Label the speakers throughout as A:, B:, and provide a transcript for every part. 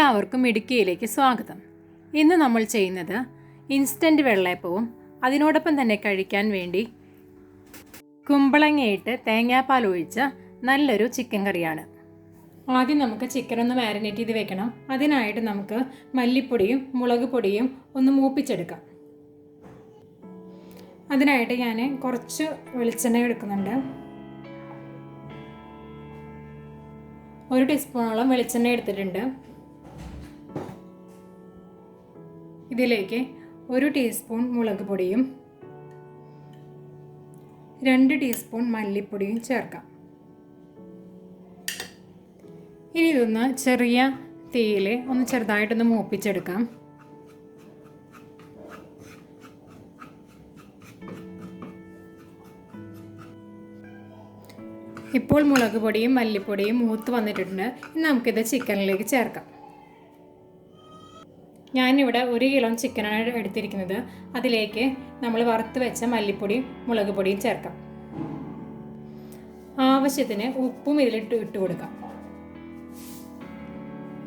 A: എല്ലാവർക്കും മിടുക്കിയിലേക്ക് സ്വാഗതം. ഇന്ന് നമ്മൾ ചെയ്യുന്നത് ഇൻസ്റ്റൻറ്റ് വെള്ളയപ്പവും അതിനോടൊപ്പം തന്നെ കഴിക്കാൻ വേണ്ടി കുമ്പളങ്ങയിട്ട് തേങ്ങാപ്പാൽ ഒഴിച്ച നല്ലൊരു ചിക്കൻ കറിയാണ്. ആദ്യം നമുക്ക് ചിക്കൻ ഒന്ന് മാരിനേറ്റ് ചെയ്ത് വെക്കണം. അതിനായിട്ട് നമുക്ക് മല്ലിപ്പൊടിയും മുളക് പൊടിയും ഒന്ന് മൂപ്പിച്ചെടുക്കാം. അതിനായിട്ട് ഞാൻ കുറച്ച് വെളിച്ചെണ്ണ എടുക്കുന്നുണ്ട്. 1 ടീസ്പൂണോളം വെളിച്ചെണ്ണ എടുത്തിട്ടുണ്ട്. ഇതിലേക്ക് 1 ടീസ്പൂൺ മുളക് പൊടിയും 2 ടീസ്പൂൺ മല്ലിപ്പൊടിയും ചേർക്കാം. ഇനി ഇതൊന്ന് ചെറിയ തീയിൽ ഒന്ന് ചെറുതായിട്ടൊന്ന് മൂപ്പിച്ചെടുക്കാം. ഇപ്പോൾ മുളക് പൊടിയും മല്ലിപ്പൊടിയും മൂത്ത് വന്നിട്ടുണ്ട്. ഇനി നമുക്കിത് ചിക്കനിലേക്ക് ചേർക്കാം. ഞാനിവിടെ 1 കിലോ ചിക്കനാണ് എടുത്തിരിക്കുന്നത്. അതിലേക്ക് നമ്മൾ വറുത്ത് വെച്ച മല്ലിപ്പൊടിയും മുളക് പൊടിയും ചേർക്കാം. ആവശ്യത്തിന് ഉപ്പും ഇതിലിട്ട് കൊടുക്കാം.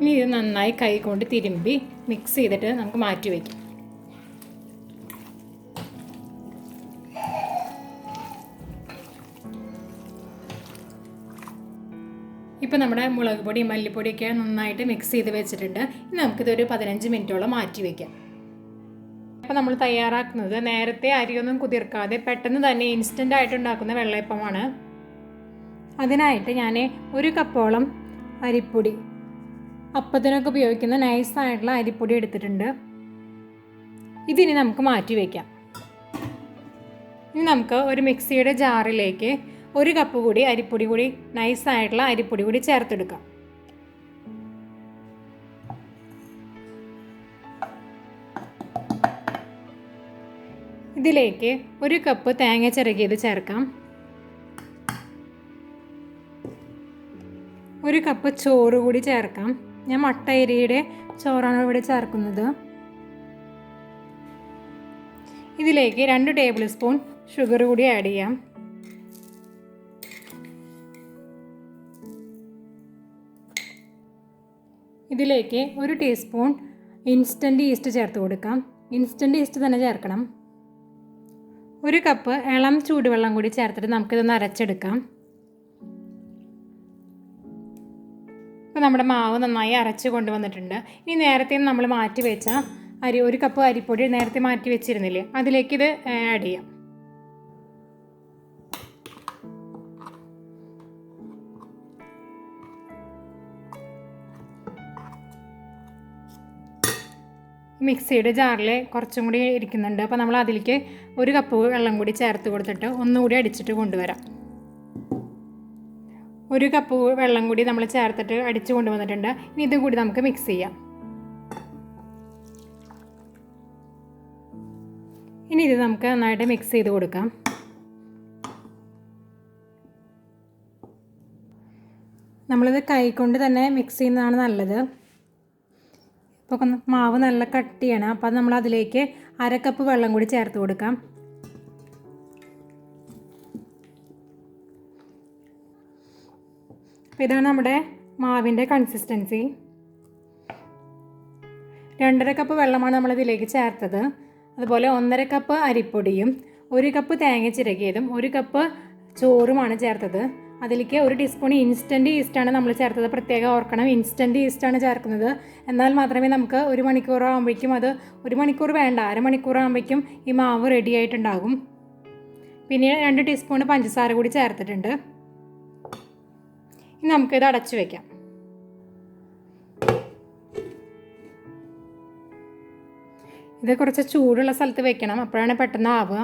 A: ഇനി ഇത് നന്നായി കൈ കൊണ്ട് തിരുമ്പി മിക്സ് ചെയ്തിട്ട് നമുക്ക് മാറ്റി വയ്ക്കാം. ഇപ്പോൾ നമ്മുടെ മുളക് പൊടി മല്ലിപ്പൊടിയൊക്കെ നന്നായിട്ട് മിക്സ് ചെയ്ത് വെച്ചിട്ടുണ്ട്. ഇനി നമുക്കിതൊരു 15 മിനിറ്റോളം മാറ്റി വയ്ക്കാം. അപ്പോൾ നമ്മൾ തയ്യാറാക്കുന്നത് നേരത്തെ അരിയൊന്നും കുതിർക്കാതെ പെട്ടെന്ന് തന്നെ ഇൻസ്റ്റൻ്റ് ആയിട്ട് ഉണ്ടാക്കുന്ന വെള്ളയപ്പമാണ്. അതിനായിട്ട് ഞാൻ 1 കപ്പോളം അരിപ്പൊടി, അപ്പത്തിനൊക്കെ ഉപയോഗിക്കുന്ന നൈസായിട്ടുള്ള അരിപ്പൊടി എടുത്തിട്ടുണ്ട്. ഇതിനി നമുക്ക് മാറ്റി വയ്ക്കാം. ഇനി നമുക്ക് ഒരു മിക്സിയുടെ ജാറിലേക്ക് 1 കപ്പ് കൂടി അരിപ്പൊടി കൂടി നൈസായിട്ടുള്ള അരിപ്പൊടി കൂടി ചേർത്തെടുക്കാം. ഇതിലേക്ക് 1 കപ്പ് തേങ്ങ ചിരകിയത് ചേർക്കാം. 1 കപ്പ് ചോറ് കൂടി ചേർക്കാം. ഞാൻ മട്ട അരിയുടെ ചോറാണ് ഇവിടെ ചേർക്കുന്നത്. ഇതിലേക്ക് 2 ടേബിൾ സ്പൂൺ ഷുഗർ കൂടി ആഡ് ചെയ്യാം. ഇതിലേക്ക് 1 ടീസ്പൂൺ ഇൻസ്റ്റൻറ്റ് ഈസ്റ്റ് ചേർത്ത് കൊടുക്കാം. ഇൻസ്റ്റൻറ്റ് ഈസ്റ്റ് തന്നെ ചേർക്കണം. 1 കപ്പ് ഇളം ചൂടുവെള്ളം കൂടി ചേർത്തിട്ട് നമുക്കിതൊന്ന് അരച്ചെടുക്കാം. ഇപ്പോൾ നമ്മുടെ മാവ് നന്നായി അരച്ച് കൊണ്ടുവന്നിട്ടുണ്ട്. ഇനി നേരത്തെ നമ്മൾ മാറ്റി വെച്ച 1 കപ്പ് അരിപ്പൊടി നേരത്തെ മാറ്റി വെച്ചിരുന്നില്ലേ, അതിലേക്ക് ഇത് ആഡ് ചെയ്യാം. മിക്സിയുടെ ജാറിൽ കുറച്ചും കൂടി ഇരിക്കുന്നുണ്ട്. അപ്പോൾ നമ്മൾ അതിലേക്ക് 1 കപ്പ് വെള്ളം കൂടി ചേർത്ത് കൊടുത്തിട്ട് ഒന്നുകൂടി അടിച്ചിട്ട് കൊണ്ടുവരാം. 1 കപ്പ് വെള്ളം കൂടി നമ്മൾ ചേർത്തിട്ട് അടിച്ച് കൊണ്ടുവന്നിട്ടുണ്ട്. ഇനി ഇതും കൂടി നമുക്ക് മിക്സ് ചെയ്യാം. ഇനി ഇത് നമുക്ക് നന്നായിട്ട് മിക്സ് ചെയ്ത് കൊടുക്കാം. നമ്മളിത് കൈകൊണ്ട് തന്നെ മിക്സ് ചെയ്യുന്നതാണ് നല്ലത്. ഇപ്പോൾ മാവ് നല്ല കട്ടിയാണ്. അപ്പോൾ നമ്മൾ അതിലേക്ക് 1/2 കപ്പ് വെള്ളം കൂടി ചേർത്ത് കൊടുക്കാം. അപ്പോൾ ഇതാണ് നമ്മുടെ മാവിൻ്റെ കൺസിസ്റ്റൻസി. 2.5 കപ്പ് വെള്ളമാണ് നമ്മളിതിലേക്ക് ചേർത്തത്. അതുപോലെ 1.5 കപ്പ് അരിപ്പൊടിയും 1 കപ്പ് തേങ്ങ ചിരകിയതും 1 കപ്പ് ചോറുമാണ് ചേർത്തത്. അതിലേക്ക് 1 ടീസ്പൂൺ ഇൻസ്റ്റൻറ്റ് ഈസ്റ്റാണ് നമ്മൾ ചേർത്തത്. പ്രത്യേകം ഓർക്കണം, ഇൻസ്റ്റൻറ്റ് ഈസ്റ്റാണ് ചേർക്കുന്നത്. എന്നാൽ മാത്രമേ നമുക്ക് 1 മണിക്കൂർ ആകുമ്പോഴേക്കും, അത് 1 മണിക്കൂർ വേണ്ട, അരമണിക്കൂർ ആകുമ്പോഴേക്കും ഈ മാവ് റെഡി ആയിട്ടുണ്ടാകും. പിന്നെ 2 ടീസ്പൂൺ പഞ്ചസാര കൂടി ചേർത്തിട്ടുണ്ട്. ഇനി നമുക്കിത് അടച്ചു വയ്ക്കാം. ഇത് കുറച്ച് ചൂടുള്ള സ്ഥലത്ത് വെക്കണം, അപ്പോഴാണ് പെട്ടെന്ന് ആവുക.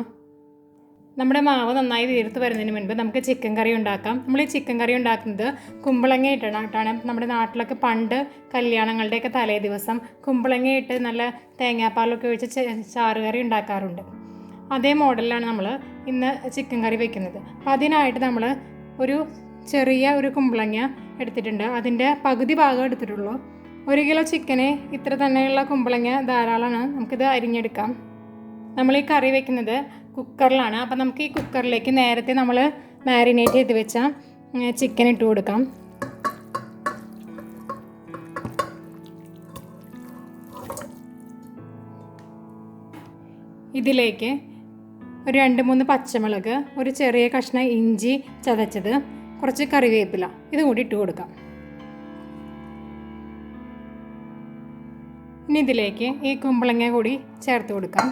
A: നമ്മുടെ മാവ് നന്നായി വീർത്ത് വരുന്നതിന് മുൻപ് നമുക്ക് ചിക്കൻ കറി ഉണ്ടാക്കാം. നമ്മൾ ഈ ചിക്കൻ കറി ഉണ്ടാക്കുന്നത് കുമ്പളങ്ങ ഇട്ടാണ്. നമ്മുടെ നാട്ടിലൊക്കെ പണ്ട് കല്യാണങ്ങളുടെയൊക്കെ തലേ ദിവസം കുമ്പളങ്ങ ഇട്ട് നല്ല തേങ്ങാപ്പാലൊക്കെ ഒഴിച്ച് ചാറ് കറി ഉണ്ടാക്കാറുണ്ട്. അതേ മോഡലിലാണ് നമ്മൾ ഇന്ന് ചിക്കൻ കറി വെക്കുന്നത്. അപ്പോൾ അതിനായിട്ട് നമ്മൾ ചെറിയ ഒരു കുമ്പളങ്ങ എടുത്തിട്ടുണ്ട്. അതിൻ്റെ പകുതി ഭാഗം എടുത്തിട്ടുള്ളൂ. 1 കിലോ ചിക്കന് ഇത്ര തന്നെയുള്ള കുമ്പളങ്ങ ധാരാളമാണ്. നമുക്കിത് അരിഞ്ഞെടുക്കാം. നമ്മൾ ഈ കറി വെക്കുന്നത് കുക്കറിലാണ്. അപ്പോൾ നമുക്ക് ഈ കുക്കറിലേക്ക് നേരത്തെ നമ്മൾ മാരിനേറ്റ് ചെയ്ത് വെച്ച ചിക്കൻ ഇട്ട് കൊടുക്കാം. ഇതിലേക്ക് ഒരു 2-3 പച്ചമുളക്, ഒരു ചെറിയ കഷ്ണം ഇഞ്ചി ചതച്ചത്, കുറച്ച് കറിവേപ്പില ഇത് കൂടി ഇട്ട് കൊടുക്കാം. ഇനി ഇതിലേക്ക് ഈ കുമ്പളങ്ങ കൂടി ചേർത്ത് കൊടുക്കാം.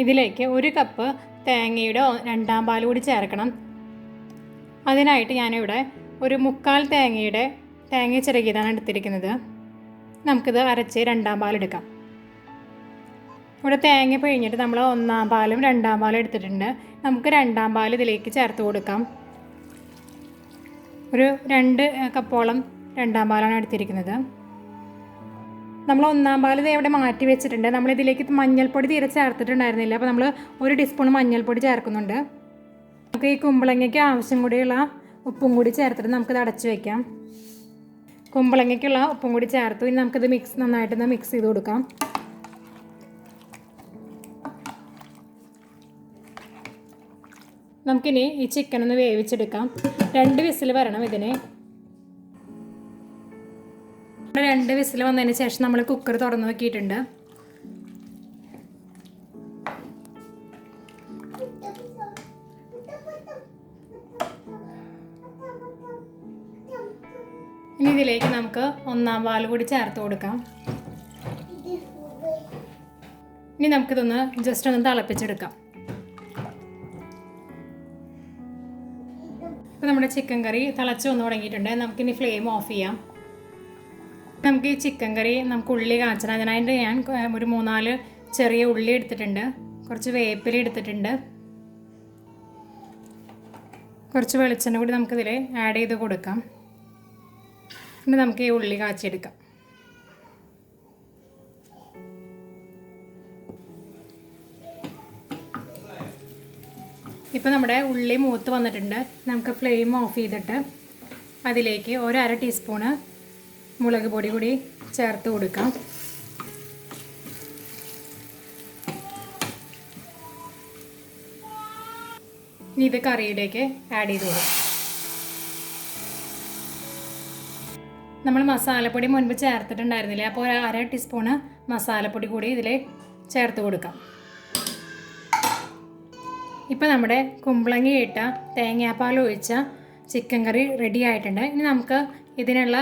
A: ഇതിലേക്ക് 1 കപ്പ് തേങ്ങയുടെ 2/2 പാൽ കൂടി ചേർക്കണം. അതിനായിട്ട് ഞാനിവിടെ ഒരു 1/4 തേങ്ങ ചിരകിയതാണ് എടുത്തിരിക്കുന്നത്. നമുക്കിത് അരച്ച് 2/2 പാൽ എടുക്കാം. ഇവിടെ തേങ്ങ പിഴിഞ്ഞിട്ട് നമ്മൾ 1/2 പാലും 2/2 പാലും എടുത്തിട്ടുണ്ട്. നമുക്ക് 2/2 പാൽ ഇതിലേക്ക് ചേർത്ത് കൊടുക്കാം. ഒരു 2 കപ്പോളം 2/2 പാലാണ് എടുത്തിരിക്കുന്നത്. നമ്മൾ 1/2 പാൽ ഇവിടെ മാറ്റി വെച്ചിട്ടുണ്ട്. നമ്മളിതിലേക്ക് മഞ്ഞൾപ്പൊടി തീരെ ചേർത്തിട്ടുണ്ടായിരുന്നില്ല. അപ്പോൾ നമ്മൾ 1 ടീസ്പൂൺ മഞ്ഞൾപ്പൊടി ചേർക്കുന്നുണ്ട്. നമുക്ക് ഈ കുമ്പളങ്ങയ്ക്ക് ആവശ്യം കൂടിയുള്ള ഉപ്പും കൂടി ചേർത്തിട്ട് നമുക്കിത് അടച്ച് വയ്ക്കാം. കുമ്പളങ്ങയ്ക്കുള്ള ഉപ്പും കൂടി ചേർത്തു. ഇനി നമുക്കിത് നന്നായിട്ടൊന്ന് മിക്സ് ചെയ്ത് കൊടുക്കാം. നമുക്കിനി ഈ ചിക്കൻ ഒന്ന് വേവിച്ചെടുക്കാം. 2 വിസിൽ വരണം ഇതിന്. 2 വിസിൽ വന്നതിന് ശേഷം നമ്മൾ കുക്കർ തുറന്ന് നോക്കിയിട്ടുണ്ട്. ഇനി ഇതിലേക്ക് നമുക്ക് 1/4 പാൽ കൂടി ചേർത്ത് കൊടുക്കാം. ഇനി നമുക്കിതൊന്ന് ജസ്റ്റ് ഒന്ന് തിളപ്പിച്ചെടുക്കാം. ഇപ്പോൾ നമ്മുടെ ചിക്കൻ കറി തിളച്ച് വന്ന് തുടങ്ങിയിട്ടുണ്ട്. നമുക്കിനി ഫ്ലെയിം ഓഫ് ചെയ്യാം. നമുക്ക് ഈ ചിക്കൻ കറി നമുക്ക് ഉള്ളി കാച്ചണം. അതിനായിട്ട് ഞാൻ ഒരു 3-4 ചെറിയ ഉള്ളി എടുത്തിട്ടുണ്ട്, കുറച്ച് വേപ്പില എടുത്തിട്ടുണ്ട്, കുറച്ച് വെളിച്ചെണ്ണ കൂടി നമുക്കിതിൽ ആഡ് ചെയ്ത് കൊടുക്കാം. ഇനി നമുക്ക് ഈ ഉള്ളി കാച്ചിയെടുക്കാം. ഇപ്പോൾ നമ്മുടെ ഉള്ളി മൂത്ത് വന്നിട്ടുണ്ട്. നമുക്ക് ഫ്ലെയിം ഓഫ് ചെയ്തിട്ട് അതിലേക്ക് 1/2 ടീസ്പൂണ് മുളക് പൊടി കൂടി ചേർത്ത് കൊടുക്കാം. ഇനി ഇത് കറിയിലേക്ക് ആഡ് ചെയ്ത് കൊടുക്കാം. നമ്മൾ മസാലപ്പൊടി മുൻപ് ചേർത്തിട്ടുണ്ടായിരുന്നില്ല. അപ്പോൾ 1/2 ടീസ്പൂണ് മസാലപ്പൊടി കൂടി ഇതിൽ ചേർത്ത് കൊടുക്കാം. ഇപ്പോൾ നമ്മുടെ കുമ്പളങ്ങയിട്ട തേങ്ങാപ്പാൽ ഒഴിച്ച ചിക്കൻ കറി റെഡി ആയിട്ടുണ്ട്. ഇനി നമുക്ക് ഇതിനുള്ള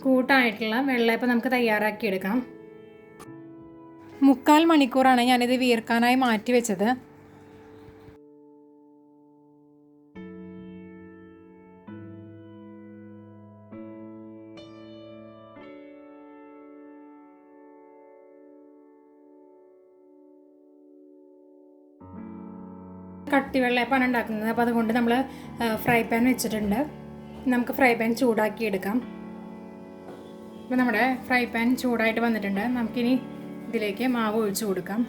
A: കൂട്ടായിട്ടുള്ള വെള്ളയപ്പം നമുക്ക് തയ്യാറാക്കിയെടുക്കാം. 3/4 മണിക്കൂറാണ് ഞാനിത് വീർക്കാനായി മാറ്റി വെച്ചത്. കട്ടി വെള്ളയപ്പാണ് ഉണ്ടാക്കുന്നത്. അപ്പോൾ അതുകൊണ്ട് നമ്മൾ ഫ്രൈ പാൻ വെച്ചിട്ടുണ്ട്. നമുക്ക് ഫ്രൈ പാൻ ചൂടാക്കിയെടുക്കാം. അപ്പോൾ നമ്മുടെ ഫ്രൈ പാൻ ചൂടായിട്ട് വന്നിട്ടുണ്ട്. നമുക്കിനി ഇതിലേക്ക് മാവ് ഒഴിച്ച് കൊടുക്കാം.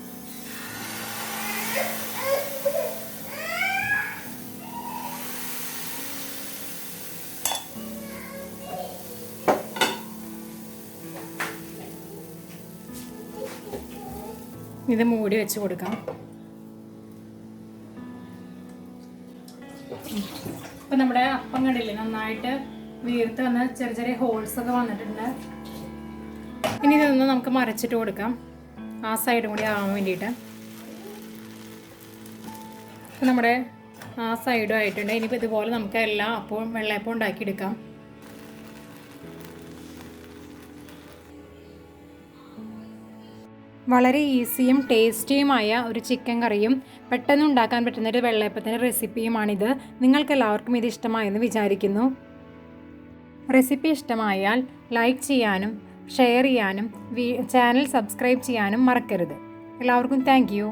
A: ഇത് മൂടി വെച്ച് കൊടുക്കാം. ഇപ്പം നമ്മുടെ അപ്പം കണ്ടില്ലേ, നന്നായിട്ട് വീർത്ത് വന്ന് ചെറിയ ചെറിയ ഹോൾസൊക്കെ വന്നിട്ടുണ്ട്. ഇനി ഇതൊന്ന് നമുക്ക് മറിച്ചിട്ട് കൊടുക്കാം, ആ സൈഡും കൂടി ആവാൻ വേണ്ടിയിട്ട്. അപ്പം നമ്മുടെ ആ സൈഡും ആയിട്ടുണ്ട്. ഇനിയിപ്പോൾ ഇതുപോലെ നമുക്ക് എല്ലാ അപ്പവും വെള്ളയപ്പവും ഉണ്ടാക്കിയെടുക്കാം. വളരെ ഈസിയും ടേസ്റ്റിയുമായ ഒരു ചിക്കൻ കറിയും പെട്ടെന്ന് ഉണ്ടാക്കാൻ പറ്റുന്നൊരു വെള്ളയപ്പത്തിൻ്റെ റെസിപ്പിയുമാണിത്. നിങ്ങൾക്കെല്ലാവർക്കും ഇത് ഇഷ്ടമായെന്ന് വിചാരിക്കുന്നു. റെസിപ്പി ഇഷ്ടമായാൽ ലൈക്ക് ചെയ്യാനും ഷെയർ ചെയ്യാനും ചാനൽ സബ്സ്ക്രൈബ് ചെയ്യാനും മറക്കരുത്. എല്ലാവർക്കും താങ്ക് യു.